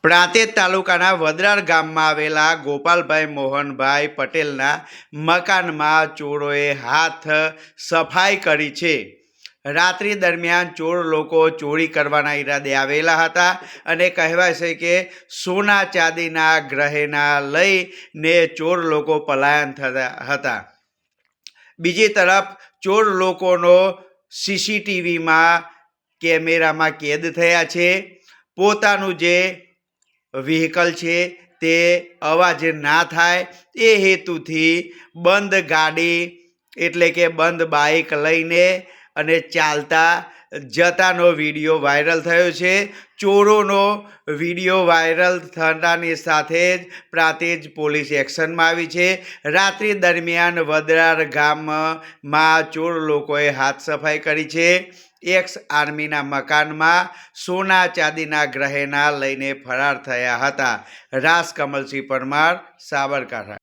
પ્રાંતિજ તાલુકાના વડરાળ ગામમાં આવેલા ગોપાલભાઈ મોહનભાઈ પટેલના મકાનમાં ચોરોએ હાથ સફાઈ કરી છે। રાત્રિ દરમિયાન ચોર લોકો ચોરી કરવાના ઈરાદે આવેલા હતા અને કહેવાય છે કે સોના ચાંદીના ગહેના લઈને ચોર લોકો પલાયન થતા હતા। બીજી તરફ ચોર લોકોનો સીસીટીવીમાં કેમેરામાં કેદ થયા છે। પોતાનું જે વ્હીકલ છે તે અવાજ ના થાય એ હેતુથી બંધ ગાડી એટલે કે બંધ બાઇક લઈને અને ચાલતા જતાનો વિડીયો વાયરલ થયો છે। ચોરોનો વિડીયો વાયરલ થતાની સાથે જ પ્રાંતિજ પોલીસ એક્શનમાં આવી છે। રાત્રિ દરમિયાન વડરાળ ગામમાં ચોર લોકોએ હાથ સફાઈ કરી છે। એક્સ આર્મીના મકાનમાં સોના ચાંદીના ગહેના લઈને ફરાર થયા હતા। રાસ કમલસિંહ પરમાર, સાબરકાંઠા।